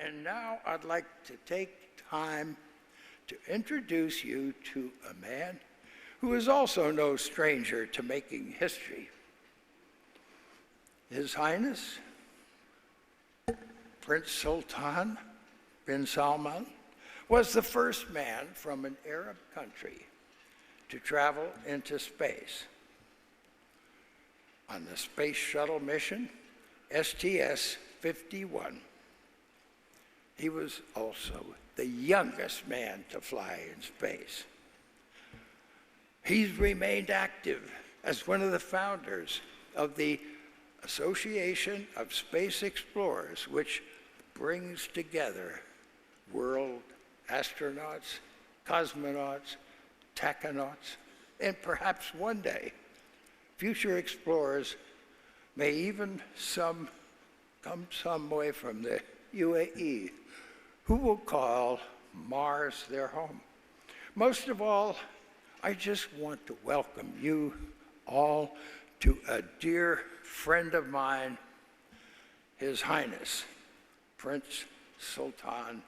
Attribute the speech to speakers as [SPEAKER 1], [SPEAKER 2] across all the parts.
[SPEAKER 1] And now I'd like to take time to introduce you to a man who is also no stranger to making history. His Highness, Prince Sultan bin Salman, was the first man from an Arab country to travel into space. On the Space Shuttle mission, STS-51, he was also the youngest man to fly in space. He's remained active as one of the founders of the Association of Space Explorers, which brings together world astronauts, cosmonauts, tachinauts, and perhaps one day, future explorers may even come some way from the UAE, who will call Mars their home. Most of all, I just want to welcome you all to a dear friend of mine, His Highness, Prince Sultan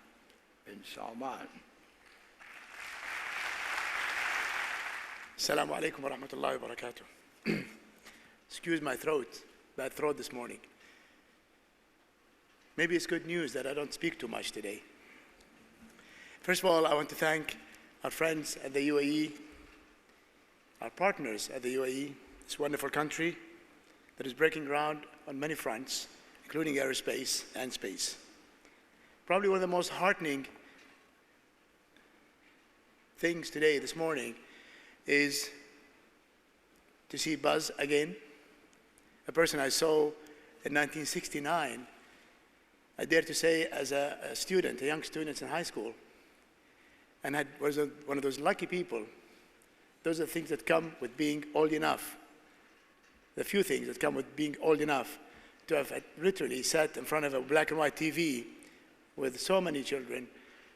[SPEAKER 1] bin Salman.
[SPEAKER 2] Assalamu alaikum wa rahmatullahi wa barakatuh. Excuse my throat, bad throat this morning. Maybe it's good news that I don't speak too much today. First of all, I want to thank our friends at the UAE, our partners at the UAE, this wonderful country that is breaking ground on many fronts, including aerospace and space. Probably one of the most heartening things today, this morning, is to see Buzz again, a person I saw in 1969, I dare to say as a student, a young student in high school, and was one of those lucky people. Those are the things that come with being old enough, the few things that come with being old enough to have literally sat in front of a black and white TV with so many children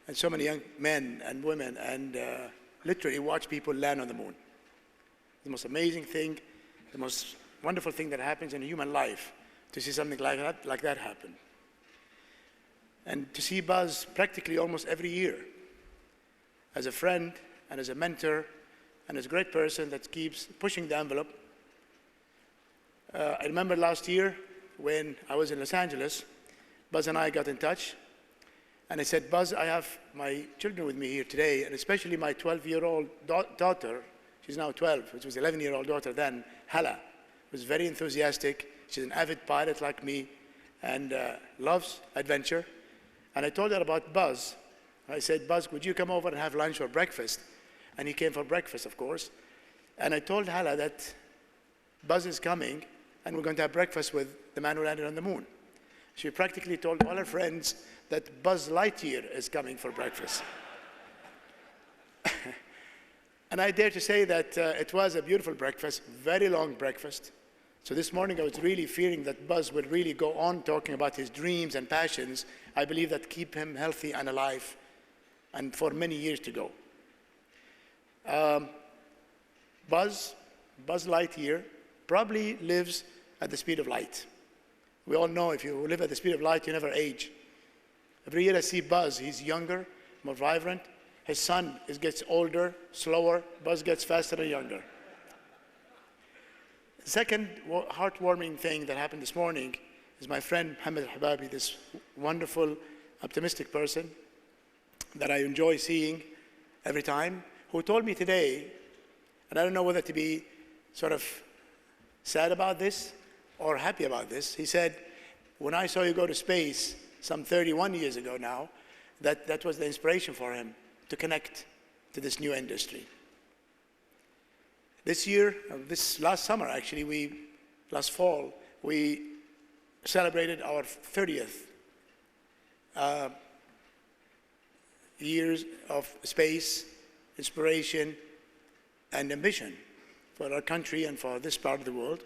[SPEAKER 2] and so many young men and women and literally watch people land on the moon. The most amazing thing, the most wonderful thing that happens in human life, to see something like that happen. And to see Buzz practically almost every year as a friend and as a mentor and as a great person that keeps pushing the envelope. I remember last year when I was in Los Angeles, Buzz and I got in touch, and I said, Buzz, I have my children with me here today, and especially my 12-year-old daughter. She's now 12, which was 11-year-old daughter then, Hala, who's very enthusiastic. She's an avid pilot like me and loves adventure. And I told her about Buzz. I said, Buzz, would you come over and have lunch or breakfast? And he came for breakfast, of course. And I told Hala that Buzz is coming, and we're going to have breakfast with the man who landed on the moon. She practically told all her friends that Buzz Lightyear is coming for breakfast. And I dare to say that it was a beautiful breakfast, very long breakfast. So this morning I was really fearing that Buzz would really go on talking about his dreams and passions. I believe that keep him healthy and alive and for many years to go. Buzz Lightyear probably lives at the speed of light. We all know if you live at the speed of light, you never age. Every year I see Buzz, he's younger, more vibrant. His son gets older, slower. Buzz gets faster and younger. The second heartwarming thing that happened this morning is my friend Mohammed Al-Hababi, this wonderful, optimistic person that I enjoy seeing every time, who told me today, and I don't know whether to be sort of sad about this or happy about this. He said, when I saw you go to space some 31 years ago now, that was the inspiration for him to connect to this new industry. This year, this last summer actually, last fall, we celebrated our 30th years of space, inspiration, and ambition for our country and for this part of the world.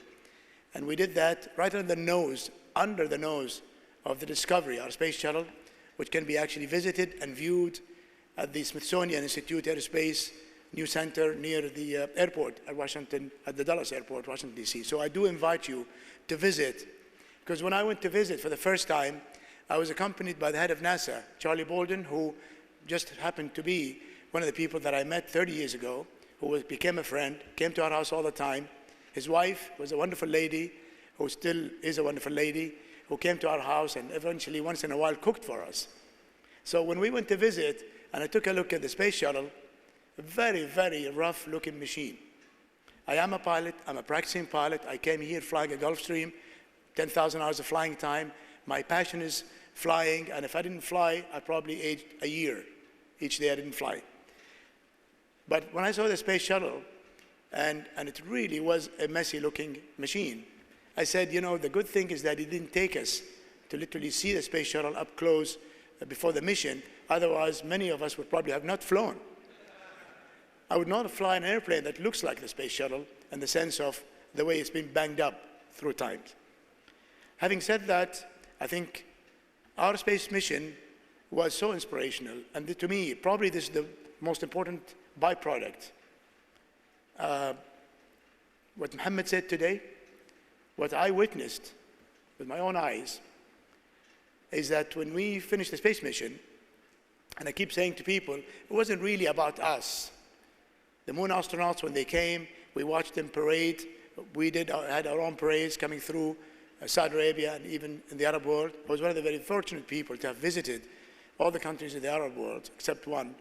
[SPEAKER 2] And we did that right under the nose of the Discovery, our space shuttle, which can be actually visited and viewed at the Smithsonian Institute Aerospace new center near the airport at Washington, at the Dulles Airport, Washington, D.C. So I do invite you to visit, because when I went to visit for the first time, I was accompanied by the head of NASA, Charlie Bolden, who just happened to be one of the people that I met 30 years ago, became a friend, came to our house all the time. His wife was a wonderful lady, who still is a wonderful lady, who came to our house and eventually once in a while cooked for us. So when we went to visit, and I took a look at the space shuttle, a very, very rough looking machine. I am a pilot, I'm a practicing pilot. I came here flying a Gulfstream, 10,000 hours of flying time. My passion is flying, and if I didn't fly, I probably aged a year. Each day I didn't fly. But when I saw the space shuttle, and it really was a messy looking machine, I said, you know, the good thing is that it didn't take us to literally see the space shuttle up close before the mission. Otherwise, many of us would probably have not flown. I would not fly an airplane that looks like the space shuttle in the sense of the way it's been banged up through time. Having said that, I think our space mission was so inspirational, and to me, probably this is the most important byproduct. What Muhammad said today, what I witnessed with my own eyes, is that when we finished the space mission, and I keep saying to people, it wasn't really about us. The moon astronauts, when they came, we watched them parade. We had our own parades coming through Saudi Arabia and even in the Arab world. I was one of the very fortunate people to have visited all the countries in the Arab world, except one,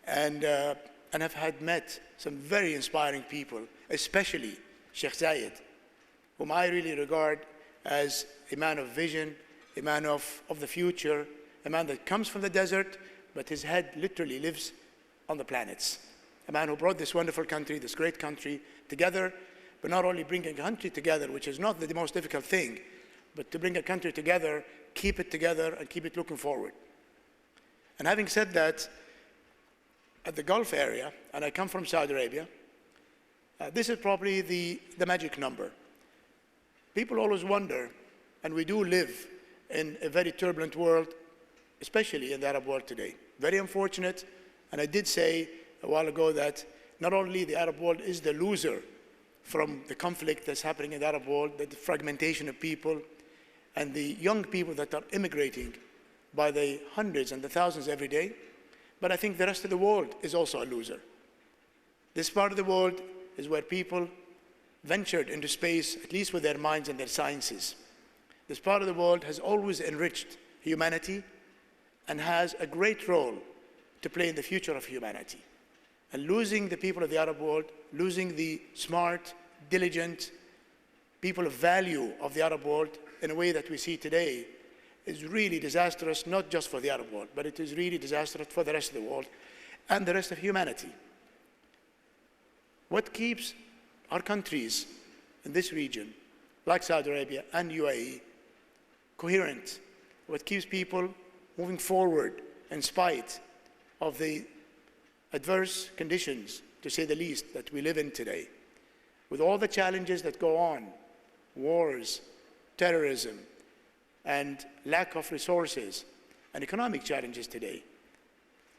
[SPEAKER 2] and have had met some very inspiring people, especially Sheikh Zayed, whom I really regard as a man of vision, a man of the future, a man that comes from the desert, but his head literally lives on the planets. A man who brought this wonderful country, this great country, together, but not only bringing a country together, which is not the most difficult thing, but to bring a country together, keep it together, and keep it looking forward. And having said that, at the Gulf area, and I come from Saudi Arabia, this is probably the magic number. People always wonder, and we do live in a very turbulent world, especially in the Arab world today. Very unfortunate, and I did say a while ago that not only the Arab world is the loser from the conflict that's happening in the Arab world, the fragmentation of people, and the young people that are immigrating by the hundreds and the thousands every day, but I think the rest of the world is also a loser. This part of the world is where people ventured into space, at least with their minds and their sciences. This part of the world has always enriched humanity and has a great role to play in the future of humanity. And losing the people of the Arab world, losing the smart, diligent people of value of the Arab world in a way that we see today is really disastrous, not just for the Arab world, but it is really disastrous for the rest of the world and the rest of humanity. What keeps our countries in this region, like Saudi Arabia and UAE, coherent, what keeps people moving forward in spite of the adverse conditions, to say the least, that we live in today, with all the challenges that go on, wars, terrorism, and lack of resources, and economic challenges today,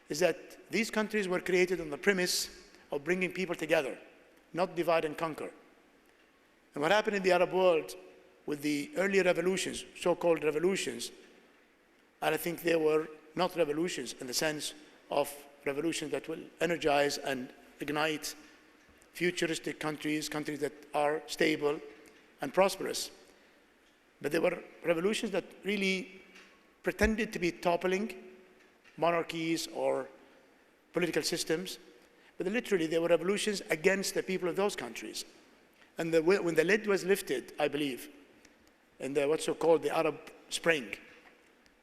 [SPEAKER 2] is that these countries were created on the premise of bringing people together, not divide and conquer. And what happened in the Arab world with the early revolutions, so-called revolutions, and I think they were not revolutions in the sense of revolutions that will energize and ignite futuristic countries, countries that are stable and prosperous. But they were revolutions that really pretended to be toppling monarchies or political systems, but literally they were revolutions against the people of those countries. And when the lid was lifted, I believe, in what's so-called the Arab Spring,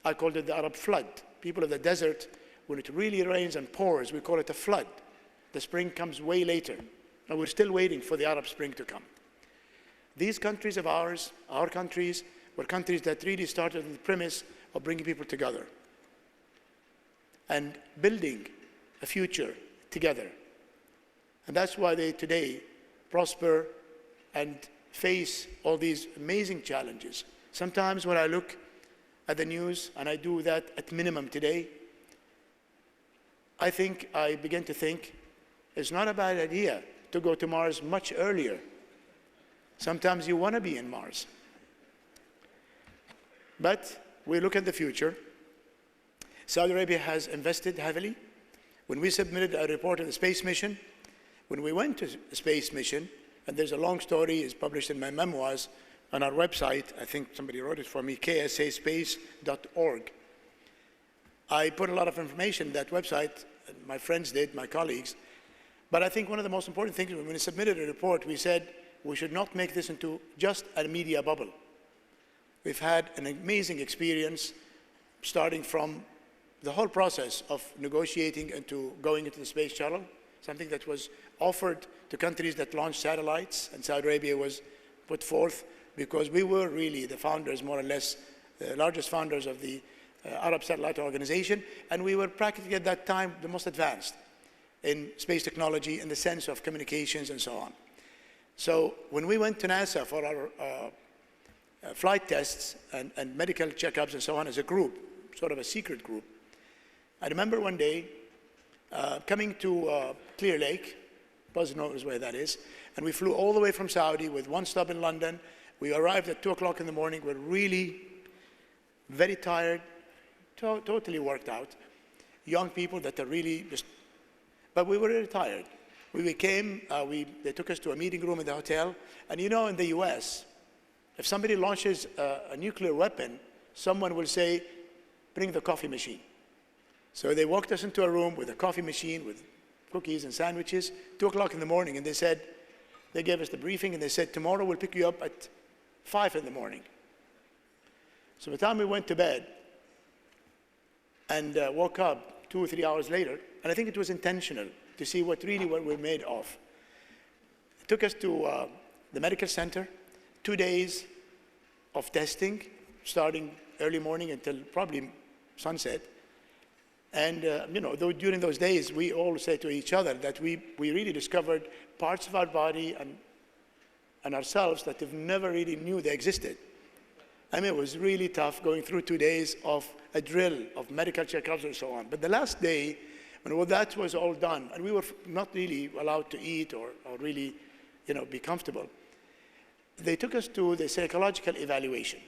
[SPEAKER 2] I called it the Arab flood. People of the desert, when it really rains and pours, we call it a flood. The spring comes way later, and we're still waiting for the Arab Spring to come. These countries of ours, our countries, were countries that really started on the premise of bringing people together and building a future together. And that's why they today prosper and face all these amazing challenges. Sometimes when I look at the news, and I do that at minimum today, I begin to think it's not a bad idea to go to Mars much earlier. Sometimes you want to be in Mars. But we look at the future. Saudi Arabia has invested heavily. When we submitted a report of the space mission, when we went to the space mission, and there's a long story, it's published in my memoirs on our website, I think somebody wrote it for me, ksaspace.org. I put a lot of information on that website, my friends did, my colleagues, but I think one of the most important things, when we submitted a report, we said we should not make this into just a media bubble. We've had an amazing experience starting from the whole process of negotiating into going into the space shuttle, something that was offered to countries that launched satellites, and Saudi Arabia was put forth because we were really the founders, more or less, the largest founders of the Arab Satellite Organization, and we were practically at that time the most advanced in space technology in the sense of communications and so on. So when we went to NASA for our flight tests and medical checkups and so on as a group, sort of a secret group, I remember one day coming to Clear Lake, Buzz knows where that is, and we flew all the way from Saudi with one stop in London. We arrived at 2 o'clock in the morning. We're really very tired, totally worked out. Young people that are really just, but we were really tired. We came, they took us to a meeting room in the hotel, and you know in the US, if somebody launches a nuclear weapon, someone will say, bring the coffee machine. So they walked us into a room with a coffee machine with cookies and sandwiches, 2 o'clock in the morning, and they said, they gave us the briefing, and they said, tomorrow we'll pick you up at 5 in the morning. So by the time we went to bed and woke up 2 or 3 hours later, and I think it was intentional to see what we're made of. It took us to the medical center, 2 days of testing, starting early morning until probably sunset. And you know, during those days, we all said to each other that we really discovered parts of our body and ourselves that we've never really knew they existed. I mean, it was really tough going through 2 days of a drill of medical checkups and so on. But the last day, when all that was all done, and we were not really allowed to eat or really, you know, be comfortable, they took us to the psychological evaluation.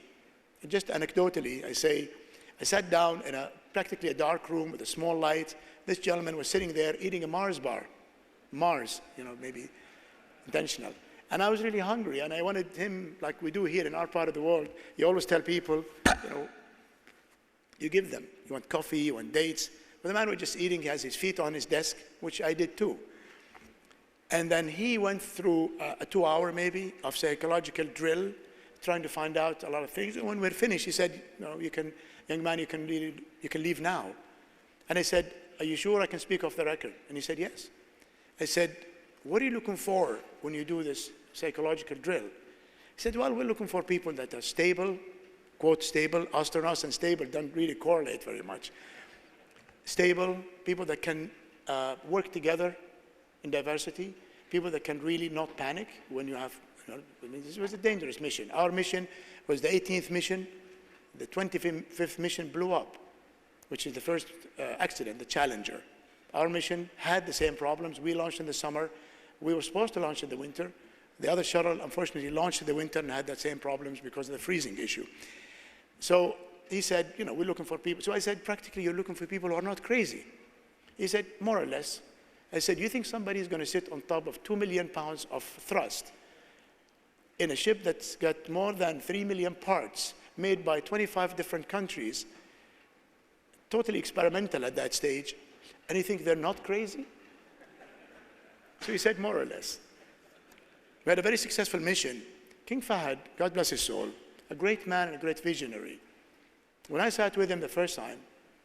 [SPEAKER 2] And just anecdotally, I sat down in practically a dark room with a small light. This gentleman was sitting there eating a Mars bar. Mars, you know, maybe intentional. And I was really hungry, and I wanted him, like we do here in our part of the world, you always tell people, you know, you give them. You want coffee, you want dates. But the man was just eating, he has his feet on his desk, which I did too. And then he went through a 2-hour maybe of psychological drill, trying to find out a lot of things. And when we're finished, he said, you know, young man, you can leave now. And I said, are you sure I can speak off the record? And he said, yes. I said, what are you looking for when you do this psychological drill? He said, well, we're looking for people that are stable, quote, stable, astronauts and stable don't really correlate very much. Stable, people that can work together in diversity, people that can really not panic when you have, you know, I mean, this was a dangerous mission. Our mission was the 18th mission. The 25th mission blew up, which is the first accident, the Challenger. Our mission had the same problems. We launched in the summer. We were supposed to launch in the winter. The other shuttle, unfortunately, launched in the winter and had that same problems because of the freezing issue. So he said, you know, we're looking for people. So I said, practically, you're looking for people who are not crazy. He said, more or less. I said, you think somebody is going to sit on top of 2 million pounds of thrust in a ship that's got more than 3 million parts made by 25 different countries, totally experimental at that stage, and you think they're not crazy? So he said, more or less. We had a very successful mission. King Fahd, God bless his soul, a great man and a great visionary. When I sat with him the first time,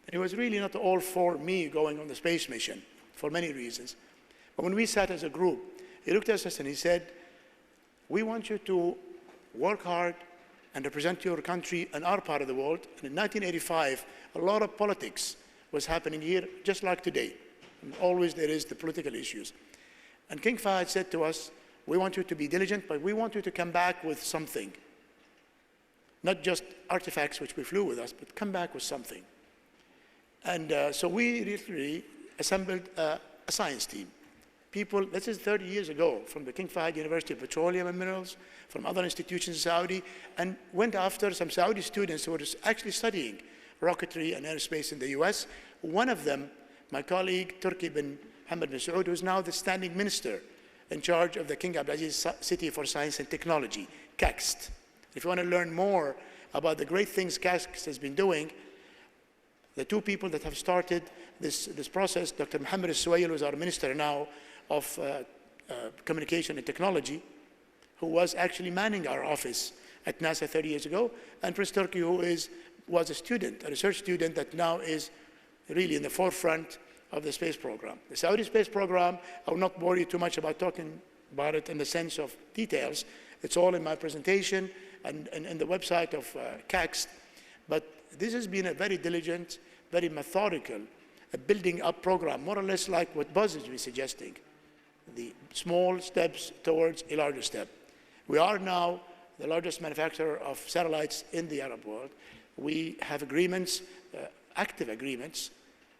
[SPEAKER 2] and he was really not all for me going on the space mission, for many reasons. But when we sat as a group, he looked at us and he said, we want you to work hard and represent your country and our part of the world. And in 1985, a lot of politics was happening here, just like today. And always there is the political issues. And King Fahd said to us, we want you to be diligent, but we want you to come back with something. Not just artifacts which we flew with us, but come back with something. And so we literally assembled a science team. people, this is 30 years ago, from the King Fahd University of Petroleum and Minerals, from other institutions in Saudi, and went after some Saudi students who were actually studying rocketry and aerospace in the US. One of them, my colleague, Turki bin Hamad bin Saud, who's now the standing minister in charge of the King Abdulaziz City for Science and Technology, KAXT. If you want to learn more about the great things KAXT has been doing, the two people that have started this process, Dr. Mohammed Al-Suwail, who is our minister now of Communication and Technology, who was actually manning our office at NASA 30 years ago, and Prince Turki, who was a student, a research student that now is really in the forefront of the space program. The Saudi space program, I will not bore you too much about talking about it in the sense of details. It's all in my presentation and the website of KAXT. But this has been a very diligent, very methodical, building up program, more or less like what Buzz is suggesting, the small steps towards a larger step. We are now the largest manufacturer of satellites in the Arab world. We have agreements, active agreements,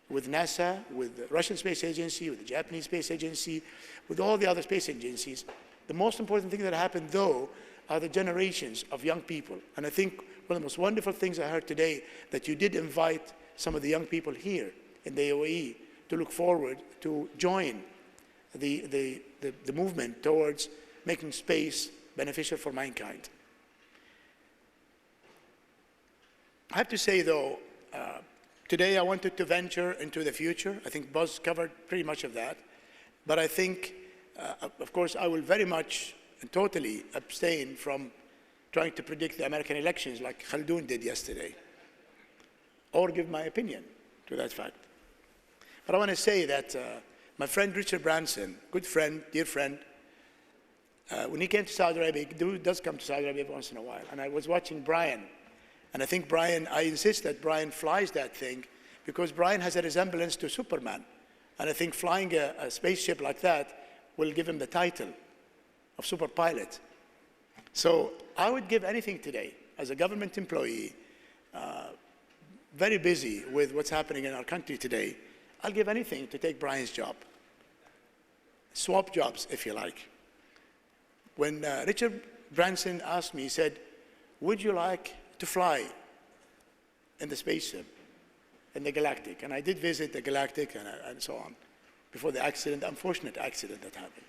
[SPEAKER 2] with NASA, with the Russian Space Agency, with the Japanese Space Agency, with all the other space agencies. The most important thing that happened, though, are the generations of young people. And I think one of the most wonderful things I heard today, that you did invite some of the young people here in the UAE to look forward to join the movement towards making space beneficial for mankind. I have to say, though, today I wanted to venture into the future. I think Buzz covered pretty much of that. But I think, of course, I will very much and totally abstain from trying to predict the American elections like Khaldoon did yesterday, or give my opinion to that fact. But I want to say that my friend Richard Branson, good friend, dear friend, when he came to Saudi Arabia, he does come to Saudi Arabia once in a while, and I was watching Brian. And I think Brian, I insist that Brian flies that thing because Brian has a resemblance to Superman. And I think flying a spaceship like that will give him the title of super pilot. So I would give anything today as a government employee, very busy with what's happening in our country today. I'll give anything to take Brian's job. Swap jobs, if you like. When Richard Branson asked me, he said, would you like to fly in the spaceship, in the Galactic? And I did visit the Galactic and so on, before the accident, the unfortunate accident that happened.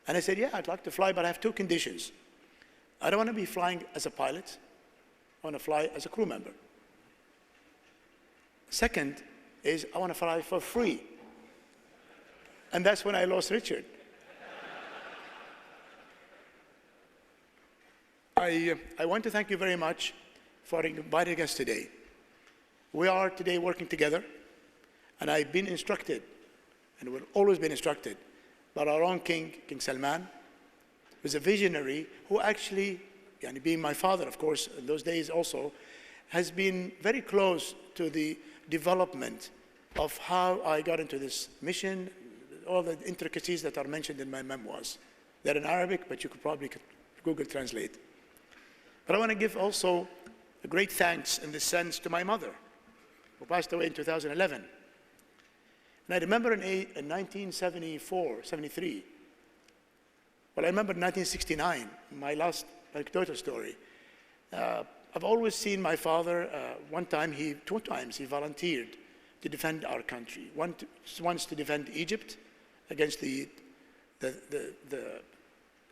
[SPEAKER 2] And I said, yeah, I'd like to fly, but I have two conditions. I don't want to be flying as a pilot. I want to fly as a crew member. Second is I want to fly for free. And that's when I lost Richard. I want to thank you very much for inviting us today. We are today working together, and I've been instructed, and we've always been instructed, by our own King Salman, who's a visionary who actually, being my father, of course, in those days also, has been very close to the development of how I got into this mission, all the intricacies that are mentioned in my memoirs. They're in Arabic, but you could probably Google Translate. But I want to give also a great thanks in this sense to my mother, who passed away in 2011. And I remember in 1974, 73, well, I remember in 1969, my last anecdotal story. I've always seen my father, two times he volunteered to defend our country. Once to defend Egypt against the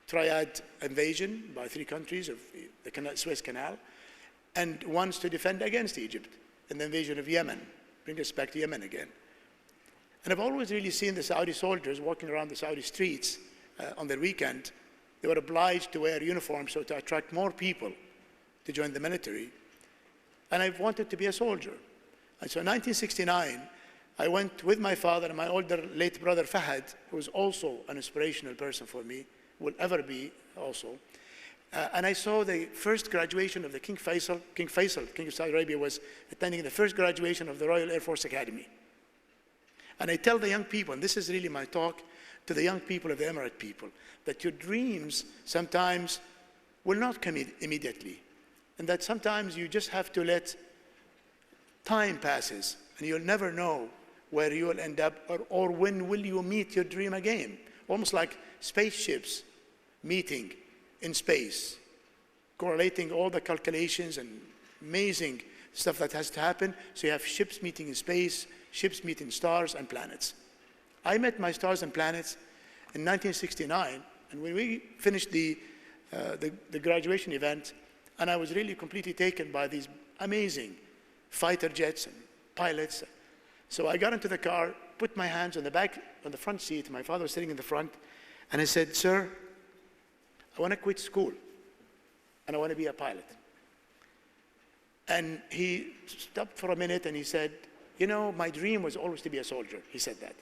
[SPEAKER 2] triad invasion by 3 countries of the Suez Canal, and once to defend against Egypt in the invasion of Yemen, bring us back to Yemen again. And I've always really seen the Saudi soldiers walking around the Saudi streets on their weekend. They were obliged to wear uniforms so to attract more people to join the military. And I wanted to be a soldier. And so in 1969, I went with my father and my older late brother Fahad, who was also an inspirational person for me, will ever be also. And I saw the first graduation of the King Faisal. King of Saudi Arabia, was attending the first graduation of the Royal Air Force Academy. And I tell the young people, and this is really my talk to the young people of the Emirate people, that your dreams sometimes will not come immediately. And that sometimes you just have to let time passes, and you'll never know where you will end up, or when will you meet your dream again? Almost like spaceships meeting in space, correlating all the calculations and amazing stuff that has to happen. So you have ships meeting in space, ships meeting stars and planets. I met my stars and planets in 1969, and when we finished the graduation event, and I was really completely taken by these amazing fighter jets and pilots. So I got into the car, put my hands on the front seat. My father was sitting in the front, and I said, "Sir, I want to quit school, and I want to be a pilot." And he stopped for a minute, and he said, "You know, my dream was always to be a soldier." He said that.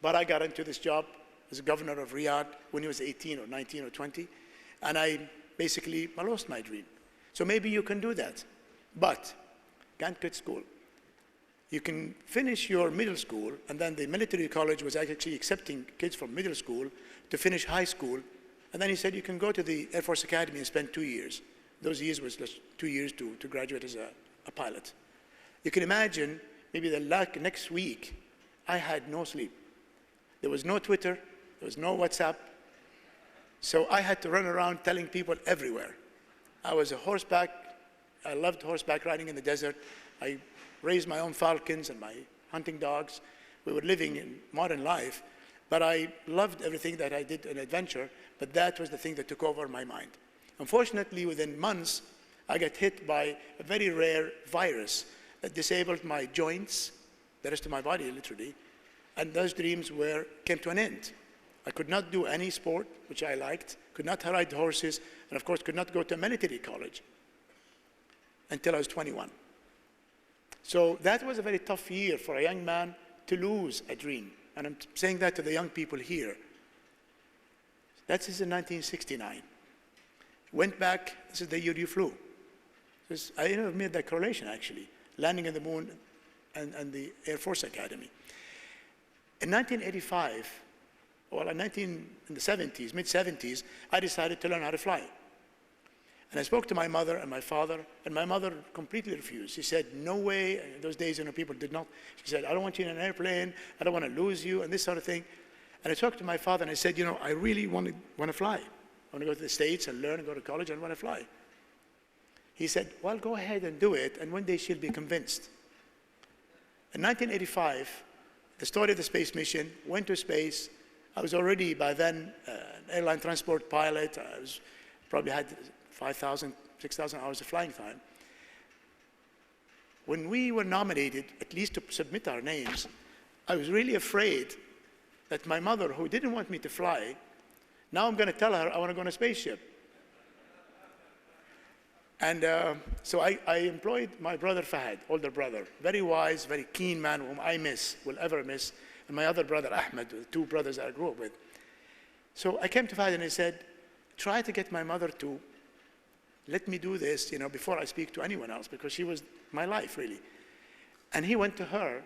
[SPEAKER 2] But I got into this job as governor of Riyadh when he was 18 or 19 or 20, and I lost my dream. So maybe you can do that, but can't quit school. You can finish your middle school, and then the military college was actually accepting kids from middle school to finish high school. And then he said, you can go to the Air Force Academy and spend 2 years. Those years was just 2 years to graduate as a pilot. You can imagine, maybe the next week, I had no sleep. There was no Twitter, there was no WhatsApp. So I had to run around telling people everywhere. I was a horseback. I loved horseback riding in the desert. I raised my own falcons and my hunting dogs. We were living in modern life, but I loved everything that I did in adventure, but that was the thing that took over my mind. Unfortunately, within months, I got hit by a very rare virus that disabled my joints, the rest of my body, literally, and those dreams came to an end. I could not do any sport, which I liked, could not ride horses, and of course could not go to a military college until I was 21. So that was a very tough year for a young man to lose a dream. And I'm saying that to the young people here. That is in 1969. Went back, this is the year you flew. I never made that correlation, actually, landing on the moon and the Air Force Academy. In 1985, well, in the 70s, mid-70s, I decided to learn how to fly. And I spoke to my mother and my father, and my mother completely refused. She said, no way. In those days, people did not. She said, I don't want you in an airplane. I don't want to lose you, and this sort of thing. And I talked to my father, and I said, I really want to fly. I want to go to the States and learn and go to college and want to fly. He said, well, go ahead and do it, and one day she'll be convinced. In 1985, the story of the space mission, went to space. I was already, by then, an airline transport pilot. I probably had 5,000, 6,000 hours of flying time. When we were nominated, at least to submit our names, I was really afraid that my mother, who didn't want me to fly, now I'm going to tell her I want to go on a spaceship. And so I employed my brother Fahad, older brother, very wise, very keen man whom I will ever miss, and my other brother Ahmed, the two brothers that I grew up with. So I came to Fahad and I said, try to get my mother to let me do this, before I speak to anyone else, because she was my life, really. And he went to her,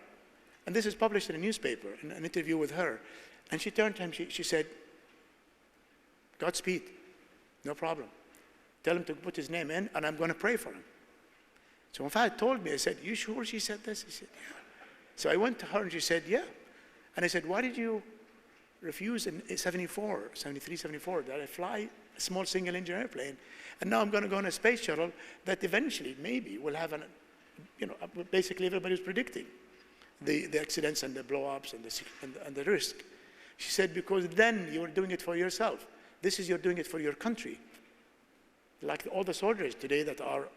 [SPEAKER 2] and this is published in a newspaper, in an interview with her. And she turned to him, she said, Godspeed, no problem. Tell him to put his name in, and I'm going to pray for him. So when Fahad told me, I said, you sure she said this? He said, yeah. So I went to her, and she said, yeah. And I said, why did you refuse in 74, 73, 74, that I fly a small single-engine airplane, and now I'm going to go on a space shuttle that eventually, maybe, will have basically everybody's predicting the accidents and the blow-ups and the risk. She said, because then you were doing it for yourself. This is you're doing it for your country. Like all the soldiers today that are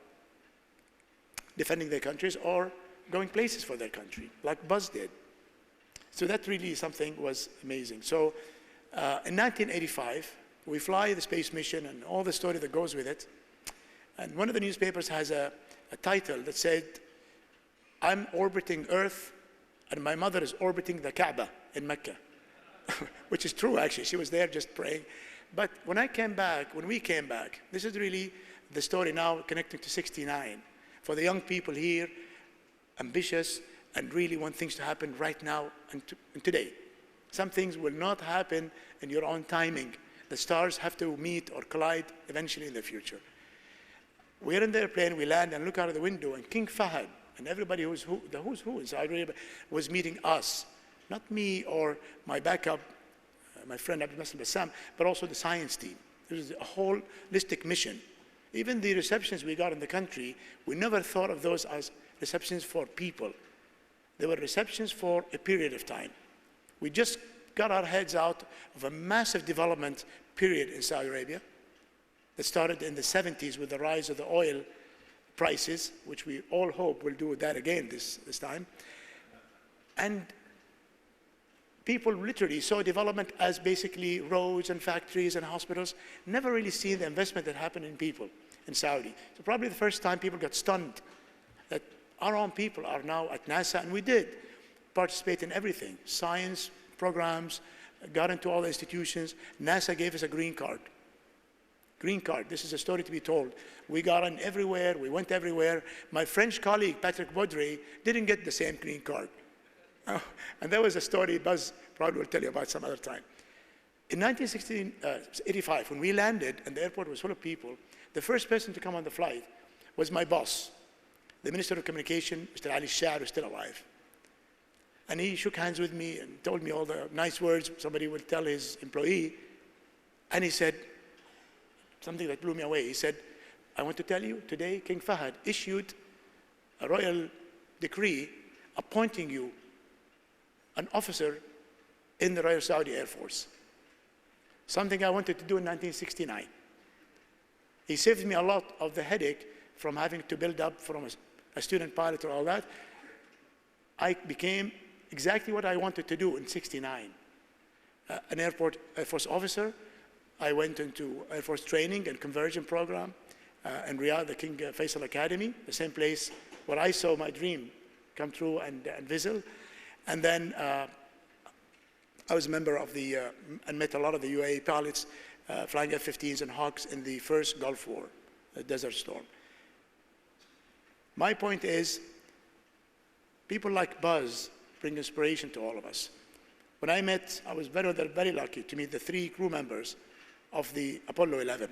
[SPEAKER 2] defending their countries or going places for their country, like Buzz did. So that really something was amazing. So in 1985, we fly the space mission and all the story that goes with it. And one of the newspapers has a title that said, I'm orbiting Earth and my mother is orbiting the Kaaba in Mecca, which is true, actually. She was there just praying. But when we came back, this is really the story now connecting to 69. For the young people here, ambitious, and really want things to happen right now and today. Some things will not happen in your own timing. The stars have to meet or collide eventually in the future. We're in the airplane, we land and look out of the window, and King Fahad and everybody the who's who in Saudi Arabia was meeting us, not me or my backup, my friend Abdul Masih Bassam, but also the science team. It was a holistic mission. Even the receptions we got in the country, we never thought of those as receptions for people. They were receptions for a period of time. We just got our heads out of a massive development period in Saudi Arabia that started in the 70s with the rise of the oil prices, which we all hope will do that again this time. And people literally saw development as basically roads and factories and hospitals, never really seen the investment that happened in people in Saudi. So probably the first time people got stunned that our own people are now at NASA, and we did participate in everything, science programs, got into all the institutions. NASA gave us a green card. Green card, this is a story to be told. We got in everywhere, we went everywhere. My French colleague, Patrick Baudry, didn't get the same green card. And that was a story Buzz probably will tell you about some other time. In 1985, when we landed and the airport was full of people, the first person to come on the flight was my boss, the Minister of Communication, Mr. Ali Shah, who's still alive. And he shook hands with me and told me all the nice words somebody would tell his employee. And he said something that blew me away. He said, I want to tell you, today King Fahd issued a royal decree appointing you an officer in the Royal Saudi Air Force. Something I wanted to do in 1969. He saved me a lot of the headache from having to build up from a student pilot or all that. I became exactly what I wanted to do in '69. An Air Force officer. I went into Air Force training and conversion program in Riyadh, the King Faisal Academy, the same place where I saw my dream come true and visit. And then I was a member of and met a lot of the UAE pilots flying F-15s and Hawks in the first Gulf War, the Desert Storm. My point is, people like Buzz bring inspiration to all of us. When I was very lucky to meet the 3 crew members of the Apollo 11.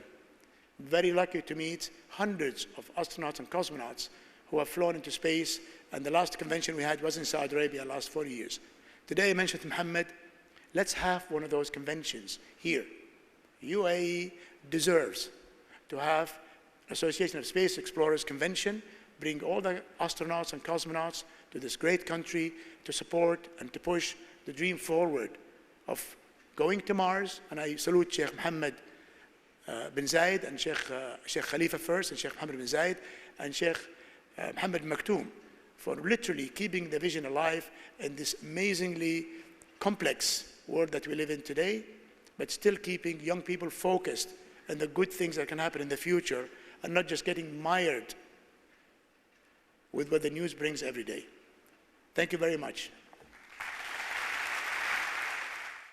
[SPEAKER 2] Very lucky to meet hundreds of astronauts and cosmonauts who have flown into space, and the last convention we had was in Saudi Arabia last 40 years. Today I mentioned to Mohammed, let's have one of those conventions here. UAE deserves to have Association of Space Explorers convention, bring all the astronauts and cosmonauts to this great country to support and to push the dream forward of going to Mars. And I salute Sheikh Mohammed bin Zayed and Sheikh Khalifa first, and Sheikh Mohammed bin Zayed, and Sheikh Mohammed Maktoum for literally keeping the vision alive in this amazingly complex world that we live in today, but still keeping young people focused on the good things that can happen in the future and not just getting mired with what the news brings every day. Thank you very much.